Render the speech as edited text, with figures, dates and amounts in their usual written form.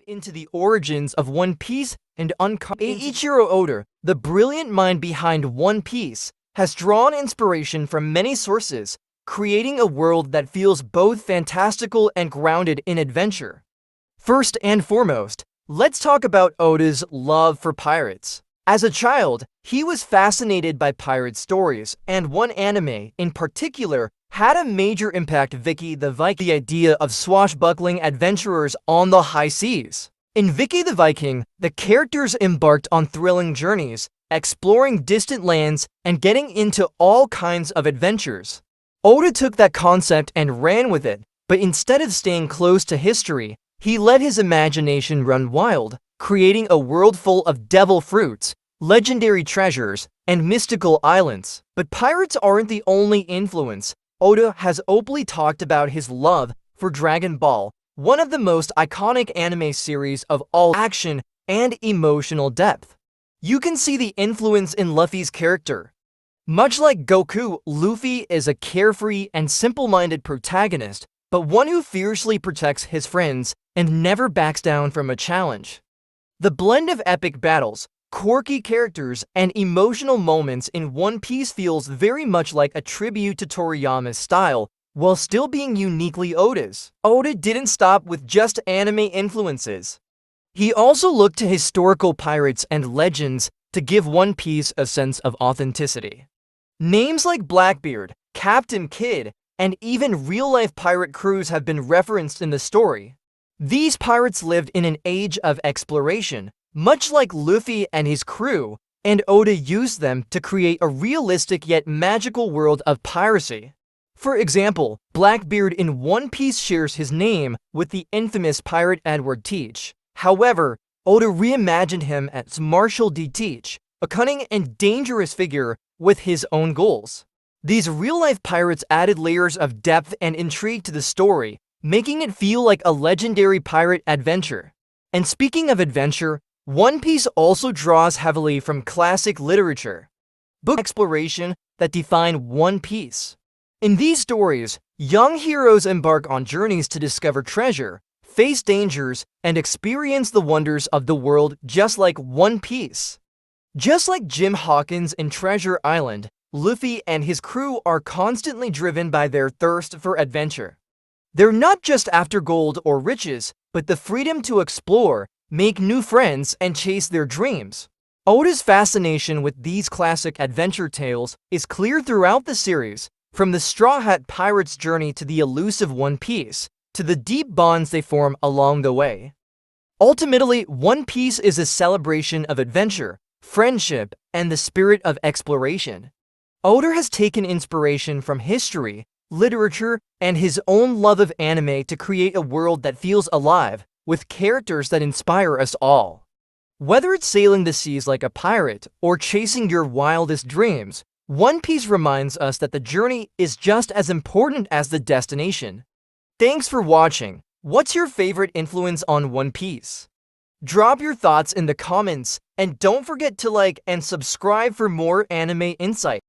into the origins of One Piece and uncover Eiichiro Oda, the brilliant mind behind One Piece, has drawn inspiration from many sources, creating a world that feels both fantastical and grounded in adventure. First and foremost, let's talk about Oda's love for pirates. As a child, he was fascinated by pirate stories, and one anime, in particular, had a major impact on Vicky the Viking, the idea of swashbuckling adventurers on the high seas. In Vicky the Viking, the characters embarked on thrilling journeys, exploring distant lands, and getting into all kinds of adventures. Oda took that concept and ran with it, but instead of staying close to history, he let his imagination run wild, creating a world full of devil fruits, legendary treasures, and mystical islands. But pirates aren't the only influence. Oda has openly talked about his love for Dragon Ball, one of the most iconic anime series of all, action and emotional depth. You can see the influence in Luffy's character. Much like Goku, Luffy is a carefree and simple-minded protagonist, but one who fiercely protects his friends and never backs down from a challenge. The blend of epic battles, quirky characters, and emotional moments in One Piece feels very much like a tribute to Toriyama's style, while still being uniquely Oda's. Oda didn't stop with just anime influences. He also looked to historical pirates and legends to give One Piece a sense of authenticity. Names like Blackbeard, Captain Kidd, and even real-life pirate crews have been referenced in the story. These pirates lived in an age of exploration, much like Luffy and his crew, and Oda used them to create a realistic yet magical world of piracy. For example, Blackbeard in One Piece shares his name with the infamous pirate Edward Teach. However, Oda reimagined him as Marshall D. Teach, a cunning and dangerous figure with his own goals. These real-life pirates added layers of depth and intrigue to the story, making it feel like a legendary pirate adventure. And speaking of adventure, One Piece also draws heavily from classic literature, book exploration that define One Piece. In these stories, young heroes embark on journeys to discover treasure, face dangers, and experience the wonders of the world just like One Piece. Just like Jim Hawkins in Treasure Island, Luffy and his crew are constantly driven by their thirst for adventure. They're not just after gold or riches, but the freedom to explore, make new friends, and chase their dreams. Oda's fascination with these classic adventure tales is clear throughout the series, from the Straw Hat Pirate's journey to the elusive One Piece, to the deep bonds they form along the way. Ultimately, One Piece is a celebration of adventure, friendship, and the spirit of exploration. Oda has taken inspiration from history, literature, and his own love of anime to create a world that feels alive, with characters that inspire us all. Whether it's sailing the seas like a pirate or chasing your wildest dreams, One Piece reminds us that the journey is just as important as the destination. Thanks for watching. What's your favorite influence on One Piece? Drop your thoughts in the comments, and don't forget to like and subscribe for more anime insight.